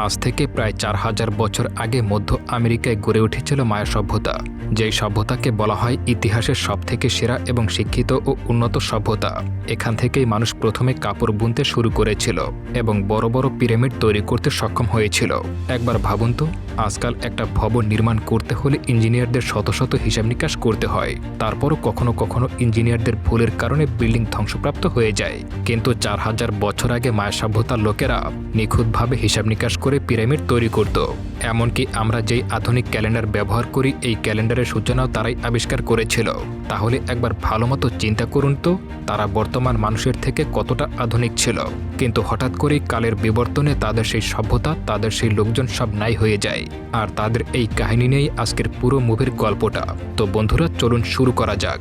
আজ থেকে প্রায় 4000 বছর আগে মধ্য আমেরিকায় গড়ে উঠেছিল মায়া সভ্যতা, যেই সভ্যতাকে বলা হয় ইতিহাসের সবথেকে সেরা এবং শিক্ষিত ও উন্নত সভ্যতা। এখান থেকেই মানুষ প্রথমে কাপড় বুনতে শুরু করেছিল এবং বড় বড় পিরামিড তৈরি করতে সক্ষম হয়েছিল। একবার ভাবুন তো, আজকাল একটা ভবন নির্মাণ করতে হলে ইঞ্জিনিয়ারদের শত শত হিসাব নিকাশ করতে হয়। তারপরও কখনো কখনো ইঞ্জিনিয়ারদের ভুলের কারণে বিল্ডিং ধ্বংসপ্রাপ্ত হয়ে যায়। কিন্তু 4000 বছর আগে মায়া সভ্যতার লোকেরা নিখুঁতভাবে হিসাব নিকাশ করে পিরামিড তৈরি করত। এমনকি আমরা যেই আধুনিক ক্যালেন্ডার ব্যবহার করি, এই ক্যালেন্ডারের সূচনাও তারাই আবিষ্কার করেছিল। তাহলে একবার ভালোমতো চিন্তা করুন তো, তারা বর্তমান মানুষের থেকে কতটা আধুনিক ছিল। কিন্তু হঠাৎ করেই কালের বিবর্তনে তাদের সেই সভ্যতা, তাদের সেই লোকজন সব নাই হয়ে যায়। আর তাদের এই কাহিনী নিয়েই আজকের পুরো মুভির গল্পটা। তো বন্ধুরা, চলুন শুরু করা যাক।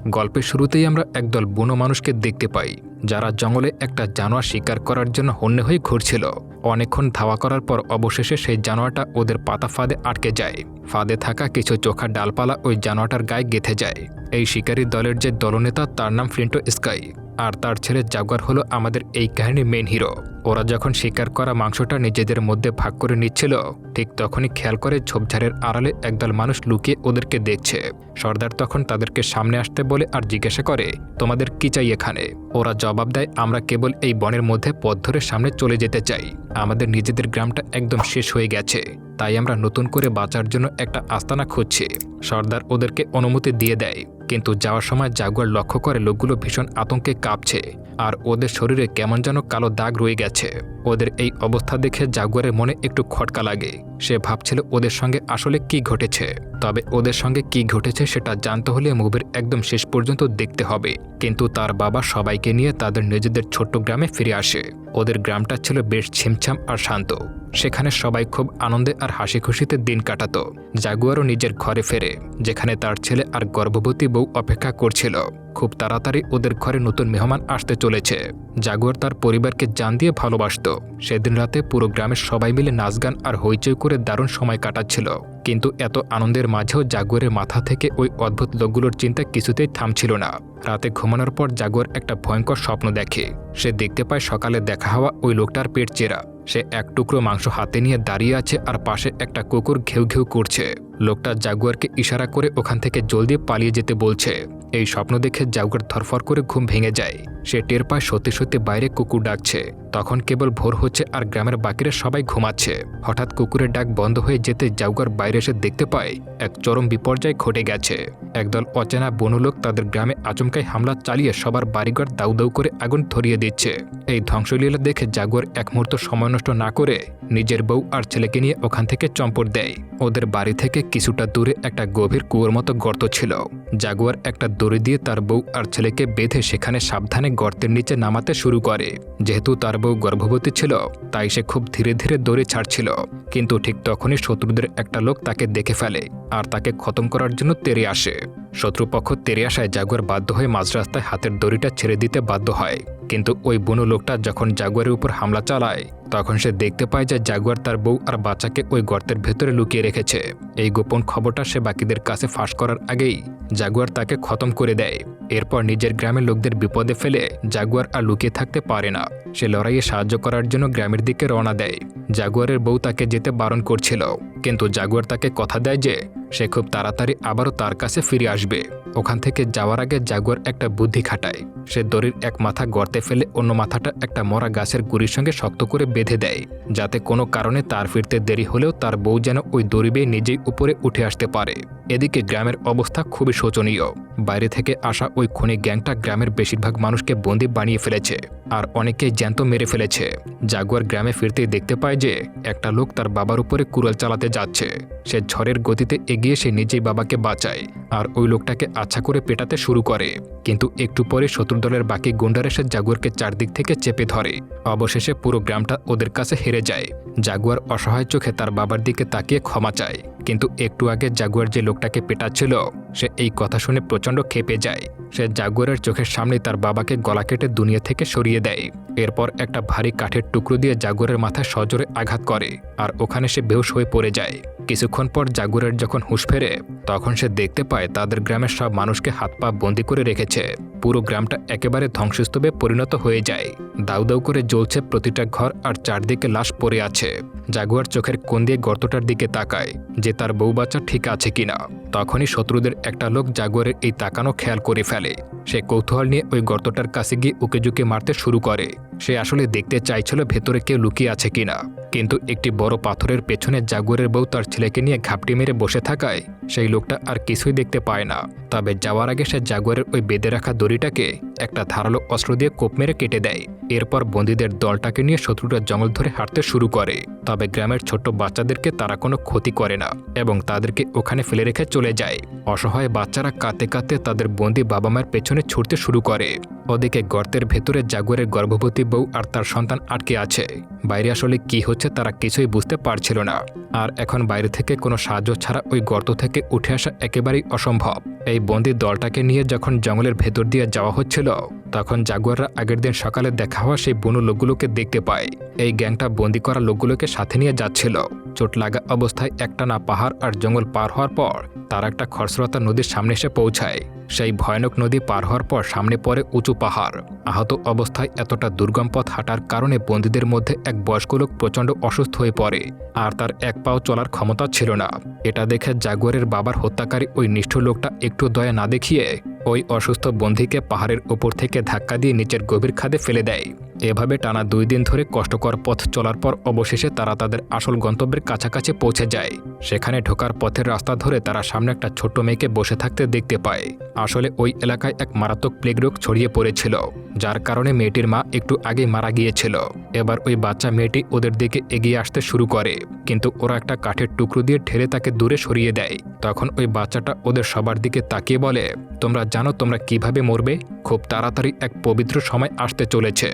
গল্পের শুরুতেই আমরা একদল বুনো মানুষকে দেখতে পাই, যারা জঙ্গলে একটা জানোয়ার শিকার করার জন্য হন্যে হয়ে ঘুরছিল। অনেকক্ষণ ধাওয়া করার পর অবশেষে সেই জানোয়ারটা ওদের পাতা ফাঁদে আটকে যায়। ফাঁদে থাকা কিছু চোখা ডালপালা ওই জানোয়ারটার গায়ে গেঁথে যায়। এই শিকারী দলের যে দলনেতা, তার নাম ফ্লিন্টো স্কাই, আর তার ছেলে জাগুয়ার হলো আমাদের এই কাহিনীর মেন হিরো। ওরা যখন শিকার করা মাংসটা নিজেদের মধ্যে ভাগ করে নিচ্ছিল, ঠিক তখনই খেয়াল করে ঝোপঝাড়ের আড়ালে একদল মানুষ লুকিয়ে ওদেরকে দেখছে। সর্দার তখন তাদেরকে সামনে আসতে বলে আর জিজ্ঞাসা করে, তোমাদের কি চাই এখানে? ওরা জবাব দেয়, আমরা কেবল এই বনের মধ্যে পথ ধরে সামনে চলে যেতে চাই। আমাদের নিজেদের গ্রামটা একদম শেষ হয়ে গেছে, তাই আমরা নতুন করে বাঁচার জন্য একটা আস্তানা খুঁজছি। সর্দার ওদেরকে অনুমতি দিয়ে দেয়, কিন্তু যাওয়ার সময় জাগুয়ার লক্ষ্য করে লোকগুলো ভীষণ আতঙ্কে কাঁপছে আর ওদের শরীরে কেমন যেন কালো দাগ রয়ে গেছে। ওদের এই অবস্থা দেখে জাগুয়ারের মনে একটু খটকা লাগে। সে ভাবছিল ওদের সঙ্গে আসলে কি ঘটেছে। তবে ওদের সঙ্গে কি ঘটেছে সেটা জানতে হলে মুভির একদম শেষ পর্যন্ত দেখতে হবে। কিন্তু তার বাবা সবাইকে নিয়ে তাদের নিজেদের ছোট্ট গ্রামে ফিরে আসে। ওদের গ্রামটা ছিল বেশ ছিমছাম আর শান্ত। সেখানে সবাই খুব আনন্দে আর হাসি খুশিতে দিন কাটাতো। জাগুয়ারও নিজের ঘরে ফেরে, যেখানে তার ছেলে আর গর্ভবতী বউ অপেক্ষা করছিল। খুব তাড়াতাড়ি ওদের ঘরে নতুন মেহমান আসতে চলেছে। জাগুয়ার তার পরিবারকে জান দিয়ে ভালোবাসত। সেদিন রাতে পুরো গ্রামের সবাই মিলে নাচ গান আর হইচই করে দারুণ সময় কাটাচ্ছিল। কিন্তু এত আনন্দের মাঝেও জাগুয়ারের মাথা থেকে ওই অদ্ভুত লোকগুলোর চিন্তা কিছুতেই থামছিল না। রাতে ঘুমানোর পর জাগুয়ার একটা ভয়ঙ্কর স্বপ্ন দেখে। সে দেখতে পায় সকালে দেখা হওয়া ওই লোকটার পেট চেরা। সে এক টুকরো মাংস হাতে নিয়ে দাঁড়িয়ে আছে আর পাশে একটা কুকুর ঘেউ ঘেউ করছে। লোকটা জাগুয়ারকে ইশারা করে ওখান থেকে জলদি পালিয়ে যেতে বলছে। এই স্বপ্ন দেখে জাগুয়ার ধরফর করে ঘুম ভেঙে যায়। সে টের পায় সত্যি সত্যি বাইরে কুকুর ডাকছে। তখন কেবল ভোর হচ্ছে আর গ্রামের বাকিরা সবাই ঘুমাচ্ছে। হঠাৎ কুকুরের ডাক বন্ধ হয়ে যেতে জাগুয়ার বাইরে এসে দেখতে পায় এক চরম বিপর্যয় ঘটে গেছে। একদল অচেনা বনো লোক তাদের গ্রামে আচমকাই হামলা চালিয়ে সবার বাড়িঘর দাউ দাউ করে আগুন ধরিয়ে দিচ্ছে। এই ধ্বংসলীলা দেখে জাগুয়ার এক মুহূর্ত সময় নষ্ট না করে নিজের বউ আর ছেলেকে নিয়ে ওখান থেকে চম্পট দেয়। ওদের বাড়ি থেকে কিছুটা দূরে একটা গভীর কুয়োর মতো গর্ত ছিল। জাগুয়ার একটা দড়ি দিয়ে তার বউ আর ছেলেকে বেঁধে সেখানে সাবধানে গর্তের নিচে নামাতে শুরু করে। যেহেতু তার বউ গর্ভবতী ছিল, তাই সে খুব ধীরে ধীরে দড়ি ছাড়ছিল। কিন্তু ঠিক তখনই শত্রুদের একটা লোক তাকে দেখে ফেলে আর তাকে খতম করার জন্য তেড়ে আসে। শত্রুপক্ষ তেড়ে আসায় জাগুয়ার বাধ্য হয়ে মাঝ রাস্তায় হাতের দড়িটা ছেড়ে দিতে বাধ্য হয়। কিন্তু ওই বুনো লোকটা যখন জাগুয়ারের উপর হামলা চালায়, তখন সে দেখতে পায় যে জাগুয়ার তার বউ আর বাচ্চাকে ওই গর্তের ভেতরে লুকিয়ে রেখেছে। এই গোপন খবরটা সে বাকিদের কাছে ফাঁস করার আগেই জাগুয়ার তাকে খতম করে দেয়। এরপর নিজের গ্রামের লোকদের বিপদে ফেলে জাগুয়ার আর লুকিয়ে থাকতে পারে না। সে লড়াইয়ে সাহায্য করার জন্য গ্রামের দিকে রওনা দেয়। জাগুয়ারের বউ তাকে যেতে বারণ করছিল, কিন্তু জাগুয়ার তাকে কথা দেয় যে সে খুব তাড়াতাড়ি আবারও তার কাছে ফিরে আসবে। ওখান থেকে যাওয়ার আগে জাগুয়ার একটা বুদ্ধি খাটায়। সে দড়ির এক মাথা গর্তে ফেলে অন্য মাথাটা একটা মরা গাছের গুড়ির সঙ্গে শক্ত করে বেঁধে দেয়, যাতে কোনো কারণে তার ফিরতে দেরি হলেও তার বউ যেন ওই দড়ি বেয়ে নিজেই উপরে উঠে আসতে পারে। এদিকে গ্রামের অবস্থা খুবই শোচনীয়। বাইরে থেকে আসা ওই খুনি গ্যাংটা গ্রামের বেশিরভাগ মানুষকে বন্দি বানিয়ে ফেলেছে আর অনেকেই জ্যান্ত মেরে ফেলেছে। জাগুয়ার গ্রামে ফিরতেই দেখতে পায় যে একটা লোক তার বাবার উপরে কুড়াল চালাতে যাচ্ছে। সে ঝড়ের গতিতে এগিয়ে সে নিজেই বাবাকে বাঁচায় আর ওই লোকটাকে আচ্ছা করে পেটাতে শুরু করে। কিন্তু একটু পরে শত্রুদলের বাকি গুন্ডারা এসে জাগুয়ারকে চারদিক থেকে চেপে ধরে। অবশেষে পুরো গ্রামটা ওদের কাছে হেরে যায়। জাগুয়ার অসহায় চোখে তার বাবার দিকে তাকিয়ে ক্ষমা চায়। কিন্তু একটু আগে জাগুয়ার যে লোকটাকে পেটাচ্ছিল, সে এই কথা শুনে প্রচণ্ড ক্ষেপে যায়। সে জাগুয়ারের চোখের সামনে তার বাবাকে গলা কেটে দুনিয়া থেকে সরিয়ে দেয়। এরপর একটা ভারী কাঠের টুকরো দিয়ে জাগুয়ারের মাথায় সজোরে আঘাত করে আর ওখানে সে বেহুশ হয়ে পড়ে যায়। কিছুক্ষণ পর জাগুয়ারের যখন হুঁশ ফেরে তখন সে দেখতে পায় তাদের গ্রামের সব মানুষকে হাত পা বন্দি করে রেখেছে। পুরো গ্রামটা একেবারে ধ্বংসস্তূপে পরিণত হয়ে যায়। দাউ দাউ করে জ্বলছে প্রতিটা ঘর আর চারদিকে লাশ পড়ে আছে। জাগুয়ার চোখের কোণ দিয়ে গর্তটার দিকে তাকায় যে তার বউ বাচ্চা ঠিক আছে কিনা। তখনই শত্রুদের একটা লোক জাগুয়ারের এই তাকানো খেয়াল করে ফেলে। সে কৌতূহল নিয়ে ওই গর্তটার কাছে গিয়ে উকেঝুঁকে মারতে শুরু করে। সে আসলে দেখতে চাইছিল ভেতরে কেউ লুকিয়ে আছে কিনা, কিন্তু একটি বড় পাথরের পেছনে জাগুয়ারের বউ তার ছেলেকে নিয়ে ঘাপটি মেরে বসে থাকায় সেই লোকটা আর কিছুই দেখতে পায় না। তবে যাওয়ার আগে সে জাগুয়ারের ওই বেঁধে রাখা দড়িটাকে একটা ধারালো অস্ত্র দিয়ে কোপ মেরে কেটে দেয়। এরপর বন্দীদের দলটাকে নিয়ে শত্রুরা জঙ্গল ধরে হাঁটতে শুরু করে। তবে গ্রামের ছোট্ট বাচ্চাদেরকে তারা কোনো ক্ষতি করে না এবং তাদেরকে ওখানে ফেলে রেখে চলে যায়। অসহায় বাচ্চারা কাঁদতে কাঁদতে তাদের বন্দি বাবা মায়ের পেছনে ছুটতে শুরু করে। ওদিকে গর্তের ভেতরে জাগুয়ারের গর্ভবতী বউ আর তার সন্তান আটকে আছে। বাইরে আসলে কি হচ্ছে তারা কিছুই বুঝতে পারছিল না। আর এখন বাইরে থেকে কোনো সাহায্য ছাড়া ওই গর্ত থেকে উঠে আসা একেবারেই অসম্ভব। এই বন্দি দলটাকে নিয়ে যখন জঙ্গলের ভেতর দিয়ে যাওয়া হচ্ছিল তখন জাগুয়াররা আগের দিন সকালে দেখা হওয়া সেই বুনো লোকগুলোকে দেখতে পায়। এই গ্যাংটা বন্দি করা লোকগুলোকে সাথে নিয়ে যাচ্ছিল। চোট লাগা অবস্থায় একটানা পাহাড় আর জঙ্গল পার হওয়ার পর তারা একটা খরস্রোতা নদীর সামনে এসে পৌঁছায়। সেই ভয়ানক নদী পার হওয়ার পর সামনে পড়ে উঁচু পাহাড়। আহত অবস্থায় এতটা দুর্গম পথ হাঁটার কারণে বন্দীদের মধ্যে এক বয়স্ক লোক প্রচণ্ড অসুস্থ হয়ে পড়ে আর তার এক পাও চলার ক্ষমতা ছিল না। এটা দেখে জাগুয়ারের বাবার হত্যাকারী ওই নিষ্ঠুর লোকটা একটু দয়া না দেখিয়ে ওই অসুস্থ বন্দীকে পাহাড়ের ওপর থেকে ধাক্কা দিয়ে নিচের গভীর খাদে ফেলে দেয়। এভাবে টানা 2 দিন ধরে কষ্টকর পথ চলার পর অবশেষে তারা তাদের আসল গন্তব্যের কাছাকাছি পৌঁছে যায়। সেখানে ঢোকার পথের রাস্তা ধরে তারা সামনে একটা ছোট্ট মেয়েকে বসে থাকতে দেখতে পায়। আসলে ওই এলাকায় এক মারাত্মক প্লেগ রোগ ছড়িয়ে পড়েছিল, যার কারণে মেয়েটির মা একটু আগে মারা গিয়েছিল। এবার ওই বাচ্চা মেয়েটি ওদের দিকে এগিয়ে আসতে শুরু করে, কিন্তু ওরা একটা কাঠের টুকরো দিয়ে ঠেলে তাকে দূরে সরিয়ে দেয়। তখন ওই বাচ্চাটা ওদের সবার দিকে তাকিয়ে বলে, তোমরা জানো তোমরা কিভাবে মরবে? খুব তাড়াতাড়ি এক পবিত্র সময় আসতে চলেছে,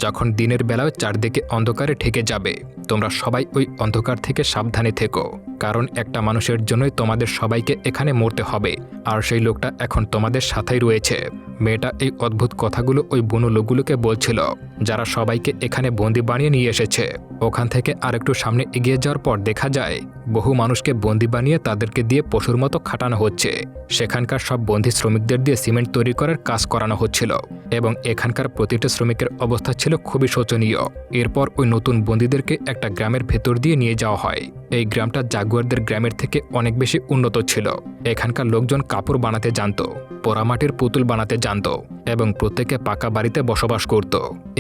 যখন দিনের বেলায় চারদিকে অন্ধকারে ঢেকে যাবে। তোমরা সবাই ওই অন্ধকার থেকে সাবধানে থেকো, কারণ একটা মানুষের জন্যই তোমাদের সবাইকে এখানে মরতে হবে, আর সেই লোকটা এখন তোমাদের সাথেই রয়েছে। মেয়েটা এই অদ্ভুত কথাগুলো ওই বুনো লোকগুলোকে বলছিল, যারা সবাইকে এখানে বন্দি বানিয়ে নিয়ে এসেছে। ওখান থেকে আরেকটু সামনে এগিয়ে যাওয়ার পর দেখা যায় বহু মানুষকে বন্দি বানিয়ে তাদেরকে দিয়ে পশুর মতো খাটানো হচ্ছে। সেখানকার সব বন্দি শ্রমিকদের দিয়ে সিমেন্ট তৈরি করার কাজ করানো হচ্ছিল এবং এখানকার প্রতিটা শ্রমিকের অবস্থা ছিল খুবই শোচনীয়। এরপর ওই নতুন বন্দীদেরকে একটা গ্রামের ভেতর দিয়ে নিয়ে যাওয়া হয়। এই গ্রামটা জাগুয়ারদের গ্রামের থেকে অনেক বেশি উন্নত ছিল। এখানকার লোকজন কাপড় বানাতে জানত, পোড়ামাটির পুতুল বানাতে জানত এবং প্রত্যেকে পাকা বাড়িতে বসবাস করত।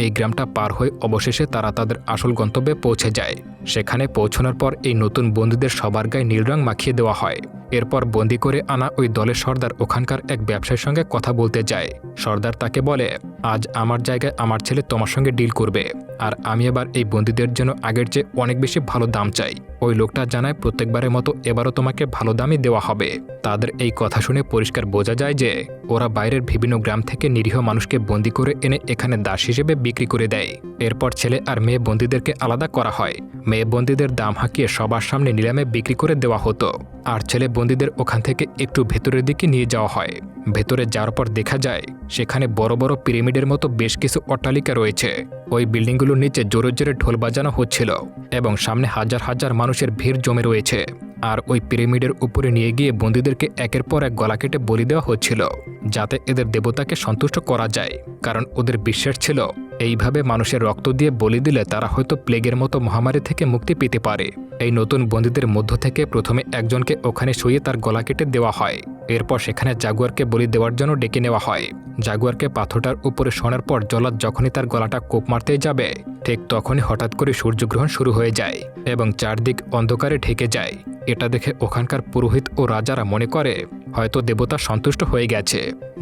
এই গ্রামটা পার হয়ে অবশেষে তারা তাদের আসল গন্তব্যে পৌঁছে যায়। সেখানে পৌঁছানোর পর এই নতুন বন্দীদের সবার গায়ে নীল রং মাখিয়ে দেওয়া হয়। এরপর বন্দি করে আনা ওই দলের সর্দার ওখানকার এক ব্যবসায়ীর সঙ্গে কথা বলতে যায়। সর্দার তাকে বলে, আজ আমার জায়গায় আমার ছেলে তোমার সঙ্গে ডিল করবে, আর আমি এবার এই বন্দীদের জন্য আগের চেয়ে অনেক বেশি ভালো দাম চাই। ওই লোকটা জানায় প্রত্যেকবারের মতো এবারও তোমাকে ভালো দামই দেওয়া হবে। তাদের এই কথা শুনে পরিষ্কার বোঝা যায় যে ওরা বাইরের বিভিন্ন গ্রাম থেকে নিরীহ মানুষকে বন্দি করে এনে এখানে দাস হিসেবে বিক্রি করে দেয়। এরপর ছেলে আর মেয়ে বন্দীদেরকে আলাদা করা হয়। মেয়ে বন্দীদের দাম হাঁকিয়ে সবার সামনে নিলামে বিক্রি করে দেওয়া হতো, আর ছেলে বন্দীদের ওখান থেকে একটু ভেতরের দিকে নিয়ে যাওয়া হয়। ভেতরে যাওয়ার পর দেখা যায় সেখানে বড় বড় পিরামিডের মতো বেশ কিছু অট্টালিকা রয়েছে। ওই বিল্ডিংগুলোর নিচে জোরে জোরে ঢোল বাজানো হচ্ছিল এবং সামনে হাজার হাজার মানুষের ভিড় জমে রয়েছে। আর ওই পিরামিডের উপরে নিয়ে গিয়ে বন্দীদেরকে একের পর এক গলা কেটে বলি দেওয়া হচ্ছিল, যাতে এদের দেবতাকে সন্তুষ্ট করা যায়। কারণ ওদের বিশ্বাস ছিল এইভাবে মানুষের রক্ত দিয়ে বলি দিলে তারা হয়তো প্লেগের মতো মহামারী থেকে মুক্তি পেতে পারে। এই নতুন বন্দীদের মধ্য থেকে প্রথমে একজনকে ওখানে শুয়ে তার গলা কেটে দেওয়া হয়। এরপর সেখানে জাগুয়ারকে বলি দেওয়ার জন্য ডেকে নেওয়া হয়। জাগুয়ারকে পাথরটার উপরে শোনার পর জল্লাদ যখনই তার গলাটা কোপ মারতে যাবে ঠিক তখনই হঠাৎ করে সূর্যগ্রহণ শুরু হয়ে যায় এবং চারদিক অন্ধকারে ঢেকে যায়। এটা দেখে ওখানকার পুরোহিত ও রাজারা মনে করে হয়তো দেবতা সন্তুষ্ট হয়ে গেছে,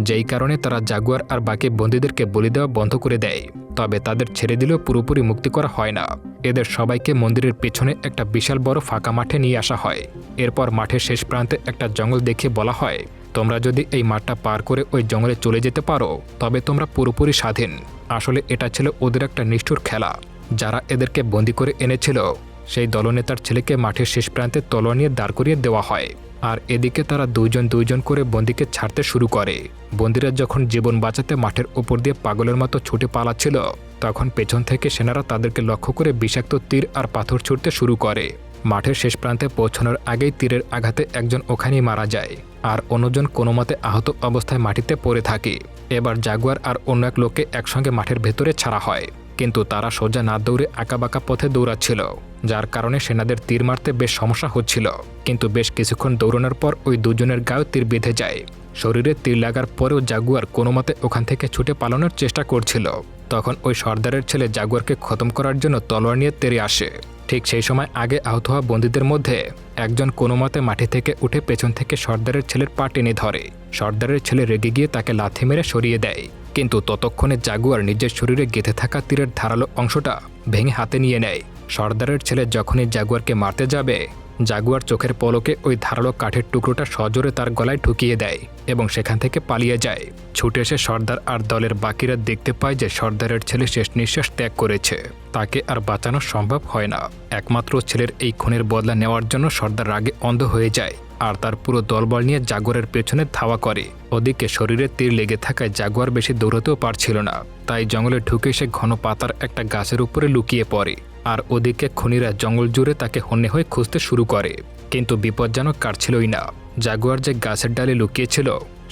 যেই কারণে তারা জাগুয়ার আর বাকি বন্দীদেরকে বলি দেওয়া বন্ধ করে দেয়। তবে তাদের ছেড়ে দিলেও পুরোপুরি মুক্তি করা হয় না। এদের সবাইকে মন্দিরের পেছনে একটা বিশাল বড় ফাঁকা মাঠে নিয়ে আসা হয়। এরপর মাঠের শেষ প্রান্তে একটা জঙ্গল দেখিয়ে বলা হয়, তোমরা যদি এই মাঠটা পার করে ওই জঙ্গলে চলে যেতে পারো তবে তোমরা পুরোপুরি স্বাধীন। আসলে এটা ছিল ওদের একটা নিষ্ঠুর খেলা। যারা এদেরকে বন্দি করে এনেছিল সেই দলনেতার ছেলেকে মাঠের শেষ প্রান্তে তলোয়ার নিয়ে দাঁড় করিয়ে দেওয়া হয়, আর এদিকে তারা দুইজন করে বন্দীকে ছাড়তে শুরু করে। বন্দীরা যখন জীবন বাঁচাতে মাঠের উপর দিয়ে পাগলের মতো ছুটে পালাচ্ছিল তখন পেছন থেকে সেনারা তাদেরকে লক্ষ্য করে বিষাক্ত তীর আর পাথর ছুড়তে শুরু করে। মাঠের শেষ প্রান্তে পৌঁছানোর আগেই তীরের আঘাতে একজন ওখানেই মারা যায়, আর অন্যজন কোনো মতে আহত অবস্থায় মাটিতে পড়ে থাকে। এবার জাগুয়ার আর অন্য এক লোককে একসঙ্গে মাঠের ভেতরে ছাড়া হয়, কিন্তু তারা সোজা না দৌড়ে আঁকাবাঁকা পথে দৌড়াচ্ছিল, যার কারণে সেনাদের তীর মারতে বেশ সমস্যা হচ্ছিল। কিন্তু বেশ কিছুক্ষণ দৌড়ানোর পর ওই দুজনের গায়েও তীর বেঁধে যায়। শরীরে তীর লাগার পরেও জাগুয়ার কোনো মতে ওখান থেকে ছুটে পালানোর চেষ্টা করছিল। তখন ওই সর্দারের ছেলে জাগুয়ারকে খতম করার জন্য তলোয়ার নিয়ে তেড়ে আসে। ঠিক সেই সময় আগে আহত হওয়া বন্দীদের মধ্যে একজন কোনো মতে মাটি থেকে উঠে পেছন থেকে সর্দারের ছেলের পা টেনে ধরে। সর্দারের ছেলে রেগে গিয়ে তাকে লাথি মেরে সরিয়ে দেয়, কিন্তু ততক্ষণে জাগুয়ার নিজের শরীরে গেঁথে থাকা তীরের ধারালো অংশটা ভেঙে হাতে নিয়ে নেয়। সর্দারের ছেলে যখনই জাগুয়ারকে মারতে যাবে, জাগুয়ার চোখের পলকে ওই ধারালো কাঠের টুকরোটা সজোরে তার গলায় ঢুকিয়ে দেয় এবং সেখান থেকে পালিয়ে যায়। ছুটে এসে সর্দার আর দলের বাকিরা দেখতে পায় যে সর্দারের ছেলে শেষ নিঃশ্বাস ত্যাগ করেছে। তাকে আর বাঁচানো সম্ভব হয় না। একমাত্র ছেলের এই খুনের বদলা নেওয়ার জন্য সর্দার রাগে অন্ধ হয়ে যায় আর তার পুরো দলবল নিয়ে জাগুয়ারের পেছনে ধাওয়া করে। ওদিকে শরীরে তীর লেগে থাকায় জাগুয়ার বেশি দৌড়াতেও পারছিল না, তাই জঙ্গলে ঢুকে সে ঘন পাতার একটা গাছের উপরে লুকিয়ে পড়ে। আর ওদিকে খুনিরা জঙ্গল জুড়ে তাকে হন্যে হয়ে খুঁজতে শুরু করে, কিন্তু বিপদ যেন কাটছিলই না। জাগুয়ার যে গাছের ডালে লুকিয়েছিল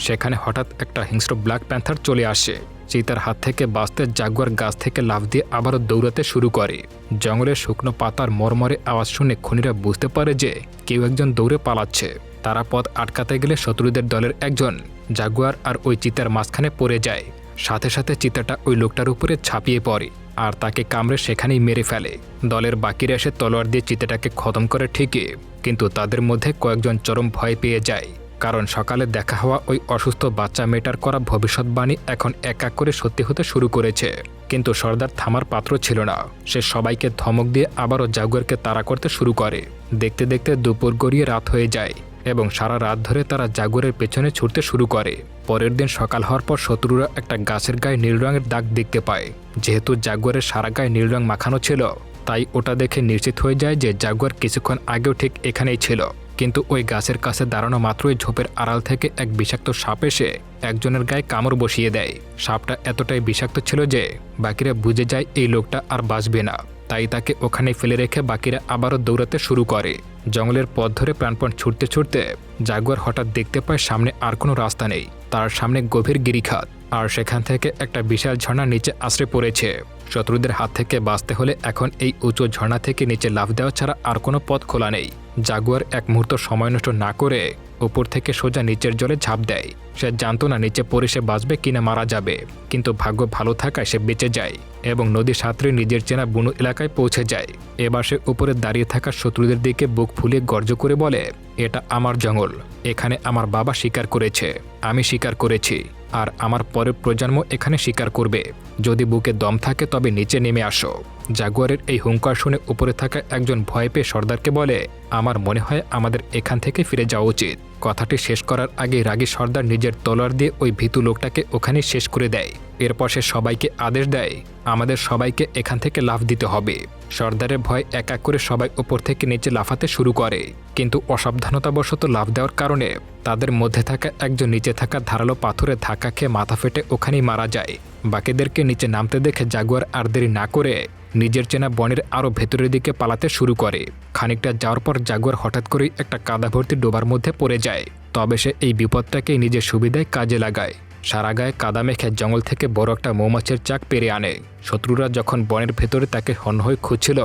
সেখানে হঠাৎ একটা হিংস্র ব্ল্যাক প্যান্থার চলে আসে। চিতার হাত থেকে বাঁচতে জাগুয়ার গাছ থেকে লাফ দিয়ে আবারও দৌড়াতে শুরু করে। জঙ্গলের শুকনো পাতার মরমরে আওয়াজ শুনে খুনিরা বুঝতে পারে যে কেউ একজন দৌড়ে পালাচ্ছে। তারা পথ আটকাতে গেলে শত্রুদের দলের একজন জাগুয়ার আর ওই চিতার মাঝখানে পড়ে যায়। সাথে সাথে চিতাটা ওই লোকটার উপরে ছাপিয়ে পড়ে আর তাকে কামড়ে সেখানেই মেরে ফেলে। দলের বাকিরা এসে তলোয়ার দিয়ে চিতাটাকে খতম করে ঠিকই, কিন্তু তাদের মধ্যে কয়েকজন চরম ভয় পেয়ে যায়, কারণ সকালে দেখা হওয়া ওই অসুস্থ বাচ্চা মেয়েটার করা ভবিষ্যৎবাণী এখন এক এক করে সত্যি হতে শুরু করেছে। কিন্তু সর্দার থামার পাত্র ছিল না। সে সবাইকে ধমক দিয়ে আবারও জাগুয়ারকে তাড়া করতে শুরু করে। দেখতে দেখতে দুপুর গড়িয়ে রাত হয়ে যায় এবং সারা রাত ধরে তারা জাগুয়ারের পেছনে ছুটতে শুরু করে। পরের দিন সকাল হওয়ার পর শত্রুরা একটা গাছের গায়ে নীল রঙের দাগ দেখতে পায়। যেহেতু জাগুয়ারের সারা গায়ে নীল রং মাখানো ছিল, তাই ওটা দেখে নিশ্চিত হয়ে যায় যে জাগুয়ার কিছুক্ষণ আগেও ঠিক এখানেই ছিল। কিন্তু ওই গাছের কাছে দাঁড়ানো মাত্রই ঝোপের আড়াল থেকে এক বিষাক্ত সাপ এসে একজনের গায়ে কামড় বসিয়ে দেয়। সাপটা এতটাই বিষাক্ত ছিল যে বাকিরা বুঝে যায় এই লোকটা আর বাঁচবে না, তাই তাকে ওখানে ফেলে রেখে বাকিরা আবারও দৌড়াতে শুরু করে। জঙ্গলের পথ ধরে প্রাণপণ ছুটতে ছুটতে জাগুয়ার হঠাৎ দেখতে পায় সামনে আর কোনো রাস্তা নেই। তার সামনে গভীর গিরিখাত, আর সেখান থেকে একটা বিশাল ঝর্ণা নিচে আশ্রে পড়েছে। শত্রুদের হাত থেকে বাঁচতে হলে এখন এই উঁচু ঝর্ণা থেকে নিচে লাফ দেওয়া ছাড়া আর কোনো পথ খোলা নেই। জাগুয়ার এক মুহূর্ত সময় নষ্ট না করে উপর থেকে সোজা নিচের জলে ঝাঁপ দেয়। সে জানতো না নিচে পড়ে সে বাঁচবে কিনা মারা যাবে, কিন্তু ভাগ্য ভালো থাকায় সে বেঁচে যায় এবং নদী সাঁতরে নিজের চেনা বুনো এলাকায় পৌঁছে যায়। এবার সে উপরে দাঁড়িয়ে থাকা শত্রুদের দিকে বুক ফুলিয়ে গর্জ করে বলে, এটা আমার জঙ্গল, এখানে আমার বাবা শিকার করেছে, আমি শিকার করেছি, আর আমার পরের প্রজন্ম এখানে শিকার করবে। যদি বুকে দম থাকে তবে নিচে নেমে আসো। জাগুয়ারের এই হুঙ্কার শুনে উপরে থাকা একজন ভয় পেয়ে সর্দারকে বলে, আমার মনে হয় আমাদের এখান থেকে ফিরে যাওয়া উচিত। কথাটি শেষ করার আগে রাগী সর্দার নিজের তলোয়ার দিয়ে ওই ভীতু লোকটাকে ওখানে শেষ করে দেয়। এরপর সে সবাইকে আদেশ দেয়, আমাদের সবাইকে এখান থেকে লাফ দিতে হবে। সর্দারের ভয় এক এক করে সবাই উপর থেকে নিচে লাফাতে শুরু করে, কিন্তু অসাবধানতাবশত লাফ দেওয়ার কারণে তাদের মধ্যে থাকা একজন নিচে থাকা ধারালো পাথরে ধাক্কা খেয়ে মাথা ফেটে ওখানেই মারা যায়। বাকিদেরকে নিচে নামতে দেখে জাগুয়ার আর দেরি না করে নিজের চেনা বনের আরও ভেতরের দিকে পালাতে শুরু করে। খানিকটা যাওয়ার পর জাগুয়ার হঠাৎ করেই একটা কাদা ভর্তি ডোবার মধ্যে পড়ে যায়। তবে সে এই বিপদটাকেই নিজের সুবিধায় কাজে লাগায়। সারা গায়ে কাদা মেখে জঙ্গল থেকে বড় একটা মৌমাছির চাক পেরে আনে। শত্রুরা যখন বনের ভেতরে তাকে হন্য হয়ে খুঁজছিল,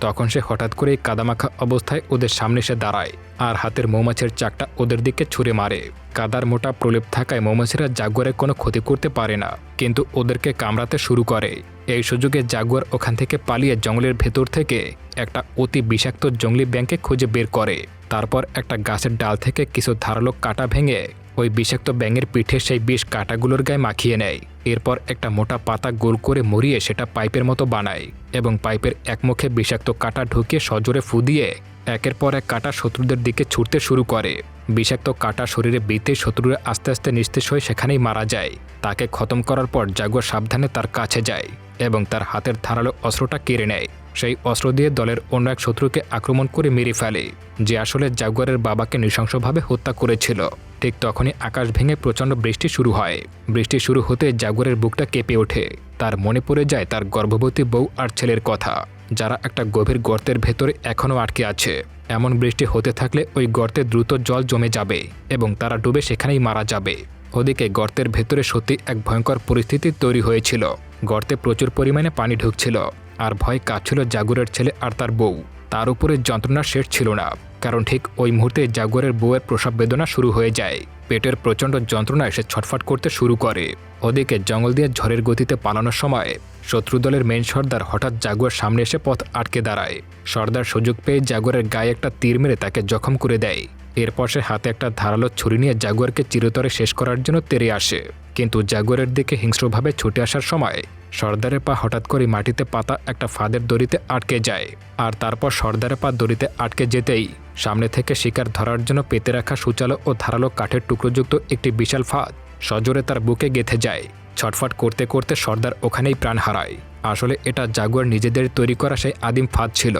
তখন সে হঠাৎ করেই কাদামাখা অবস্থায় ওদের সামনে এসে দাঁড়ায় আর হাতের মৌমাছির চাকটা ওদের দিকে ছুঁড়ে মারে। কাদার মোটা প্রলেপ থাকায় মৌমাছিরা জাগুয়ারের কোনো ক্ষতি করতে পারে না, কিন্তু ওদেরকে কামড়াতে শুরু করে। এই সুযোগে জাগুয়ার ওখান থেকে পালিয়ে জঙ্গলের ভেতর থেকে একটা অতি বিষাক্ত জঙ্গলি ব্যাঙকে খুঁজে বের করে। তারপর একটা গাছের ডাল থেকে কিছু ধারালো কাঁটা ভেঙে ওই বিষাক্ত ব্যাঙের পিঠে সেই বিষ কাঁটাগুলোর গায়ে মাখিয়ে নেয়। এরপর একটা মোটা পাতা গোল করে মরিয়ে সেটা পাইপের মতো বানায় এবং পাইপের এক মুখে বিষাক্ত কাঁটা ঢুকিয়ে সজোরে ফু দিয়ে একের পর এক কাঁটা শত্রুদের দিকে ছুটতে শুরু করে। বিষাক্ত কাঁটা শরীরে বিতে শত্রুরা আস্তে আস্তে নিস্তেজ হয়ে সেখানেই মারা যায়। তাকে খতম করার পর জাগুয়ার সাবধানে তার কাছে যায় এবং তার হাতের ধারালো অস্ত্রটা কেড়ে নেয়। সেই অস্ত্র দিয়ে দলের অন্য এক শত্রুকে আক্রমণ করে মেরে ফেলে, যে আসলে জাগুয়ারের বাবাকে নৃশংসভাবে হত্যা করেছিল। ঠিক তখনই আকাশ ভেঙে প্রচণ্ড বৃষ্টি শুরু হয়। বৃষ্টি শুরু হতে জাগুয়ারের বুকটা কেঁপে ওঠে। তার মনে পড়ে যায় তার গর্ভবতী বউ আর ছেলের কথা। যারা একটা গভীর গর্তের ভেতরে এখনও আটকে আছে। এমন বৃষ্টি হতে থাকলে ওই গর্তে দ্রুত জল জমে যাবে এবং তারা ডুবে সেখানেই মারা যাবে। ওদিকে গর্তের ভেতরে সত্যি এক ভয়ঙ্কর পরিস্থিতি তৈরি হয়েছিল। গর্তে প্রচুর পরিমাণে পানি ঢুকছিল আর ভয় কাঁপছিল জাগুরের ছেলে আর তার বউ। তার উপরে যন্ত্রণা শেষ ছিল না, কারণ ঠিক ওই মুহূর্তে জাগুরের বউয়ের প্রসব বেদনা শুরু হয়ে যায়। পেটের প্রচণ্ড যন্ত্রণা এসে ছটফট করতে শুরু করে। ওদিকে জঙ্গল দিয়ে ঝড়ের গতিতে পালানোর সময় শত্রু দলের মেন সর্দার হঠাৎ জাগুয়ার সামনে এসে পথ আটকে দাঁড়ায়। সর্দার সুযোগ পেয়ে জাগুয়ারের গায়ে একটা তীর মেরে তাকে জখম করে দেয়। এরপর সে হাতে একটা ধারালো ছুরি নিয়ে জাগুয়ারকে চিরতরে শেষ করার জন্য তেড়ে আসে। কিন্তু জাগুয়ারের দিকে হিংস্রভাবে ছুটে আসার সময় সর্দারের পা হঠাৎ করে মাটিতে পাতা একটা ফাঁদের দড়িতে আটকে যায়। আর তারপর সর্দারের পা দড়িতে আটকে যেতেই সামনে থেকে শিকার ধরার জন্য পেতে রাখা সুচালো ও ধারালো কাঠের টুকরোযুক্ত একটি বিশাল ফাঁদ সজোরে তার বুকে গেঁথে যায়। ছটফট করতে করতে সর্দার ওখানেই প্রাণ হারায়। আসলে এটা জাগুয়ার নিজেদের তৈরি করা সেই আদিম ফাঁদ ছিল,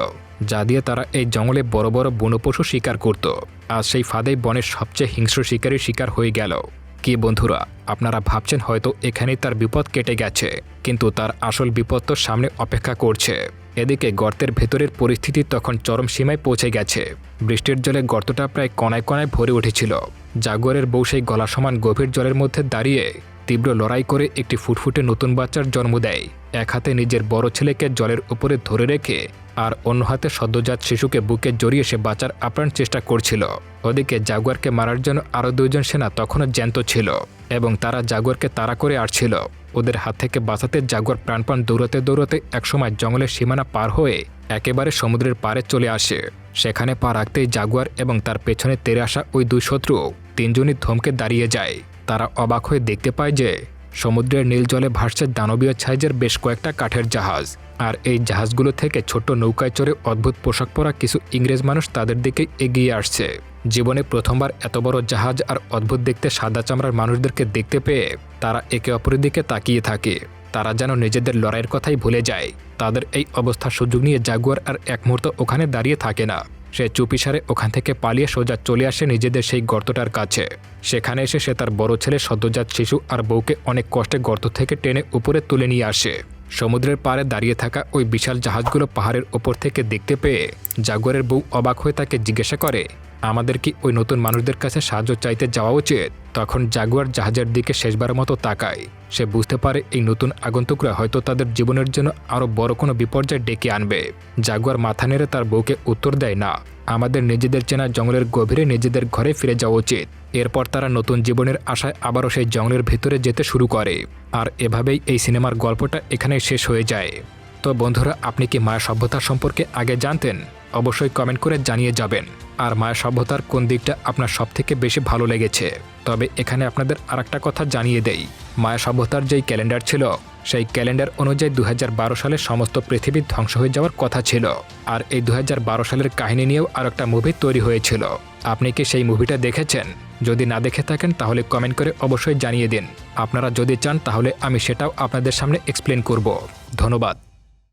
যা দিয়ে তারা এই জঙ্গলে বড় বড় বনপশু শিকার করত। আর সেই ফাঁদেই বনের সবচেয়ে হিংস্র শিকারীর শিকার হয়ে গেল। কি বন্ধুরা, আপনারা ভাবছেন হয়তো এখানেই তার বিপদ কেটে গেছে, কিন্তু তার আসল বিপদ তো সামনে অপেক্ষা করছে। এদিকে গর্তের ভেতরের পরিস্থিতি তখন চরম সীমায় পৌঁছে গেছে। বৃষ্টির জলে গর্তটা প্রায় কণায় কণায় ভরে উঠেছিল। জাগুয়ারের বউ সেই গলা সমান গভীর জলের মধ্যে দাঁড়িয়ে তীব্র লড়াই করে একটি ফুটফুটে নতুন বাচ্চার জন্ম দেয়। এক হাতে নিজের বড় ছেলেকে জলের উপরে ধরে রেখে আর অন্য হাতে সদ্যজাত শিশুকে বুকে জড়িয়ে সে বাঁচার আপ্রাণ চেষ্টা করছিল। ওদিকে জাগুয়ারকে মারার জন্য আরও দুজন সেনা তখনও জ্যান্ত ছিল এবং তারা জাগুয়ারকে তাড়া করে আসছিল। ওদের হাত থেকে বাঁচাতে জাগুয়ার প্রাণপণ দৌড়াতে দৌড়াতে একসময় জঙ্গলের সীমানা পার হয়ে একেবারে সমুদ্রের পাড়ে চলে আসে। সেখানে পা রাখতেই জাগুয়ার এবং তার পেছনে তেড়ে আসা ওই দুই শত্রু তিনজনই থমকে দাঁড়িয়ে যায়। তারা অবাক হয়ে দেখতে পায় যে সমুদ্রের নীল জলে ভাসছে দানবীয় সাইজের বেশ কয়েকটা কাঠের জাহাজ। আর এই জাহাজগুলো থেকে ছোট্ট নৌকায় চড়ে অদ্ভুত পোশাক পরা কিছু ইংরেজ মানুষ তাদের দিকে এগিয়ে আসছে। জীবনে প্রথমবার এত বড় জাহাজ আর অদ্ভুত দেখতে সাদা চামড়ার মানুষদেরকে দেখতে পেয়ে তারা একে অপরের দিকে তাকিয়ে থাকে। তারা যেন নিজেদের লড়াইয়ের কথাই ভুলে যায়। তাদের এই অবস্থার সুযোগ নিয়ে জাগুয়ার আর এক মুহূর্ত ওখানে দাঁড়িয়ে থাকে না। সে চুপিসারে ওখান থেকে পালিয়ে সোজা চলে আসে নিজেদের সেই গর্তটার কাছে। সেখানে এসে সে তার বড় ছেলে সদ্যজাত শিশু আর বউকে অনেক কষ্টে গর্ত থেকে টেনে উপরে তুলে নিয়ে আসে। সমুদ্রের পাড়ে দাঁড়িয়ে থাকা ওই বিশাল জাহাজগুলো পাহাড়ের ওপর থেকে দেখতে পেয়ে জাগুয়ারের বউ অবাক হয়ে তাকে জিজ্ঞাসা করে, আমাদের কি ওই নতুন মানুষদের কাছে সাহায্য চাইতে যাওয়া উচিত? তখন জাগুয়ার জাহাজের দিকে শেষবারের মতো তাকায়। সে বুঝতে পারে এই নতুন আগন্তুকরা হয়তো তাদের জীবনের জন্য আরও বড় কোনো বিপর্যয় ডেকে আনবে। জাগুয়ার মাথা নেড়ে তার বউকে উত্তর দেয়, না, আমাদের নিজেদের চেনা জঙ্গলের গভীরে নিজেদের ঘরে ফিরে যাওয়া উচিত। এরপর তারা নতুন জীবনের আশায় আবারও সেই জঙ্গলের ভিতরে যেতে শুরু করে। আর এভাবেই এই সিনেমার গল্পটা এখানেই শেষ হয়ে যায়। তো বন্ধুরা, আপনি কি মায়া সভ্যতা সম্পর্কে আগে জানতেন? অবশ্যই কমেন্ট করে জানিয়ে যাবেন। আর মায়া সভ্যতার কোন দিকটা আপনার সবথেকে বেশি ভালো লেগেছে? তবে এখানে আপনাদের আরেকটা কথা জানিয়ে দেই, মায়া সভ্যতার যেই ক্যালেন্ডার ছিল সেই ক্যালেন্ডার অনুযায়ী 2012 সালে সমস্ত পৃথিবী ধ্বংস হয়ে যাওয়ার কথা ছিল। আর এই 2012 সালের কাহিনী নিয়েও আর একটা মুভি তৈরি হয়েছিল। আপনি কি সেই মুভিটা দেখেছেন? যদি না দেখে থাকেন তাহলে কমেন্ট করে অবশ্যই জানিয়ে দিন। আপনারা যদি চান তাহলে আমি সেটাও আপনাদের সামনে এক্সপ্লেন করব। ধন্যবাদ।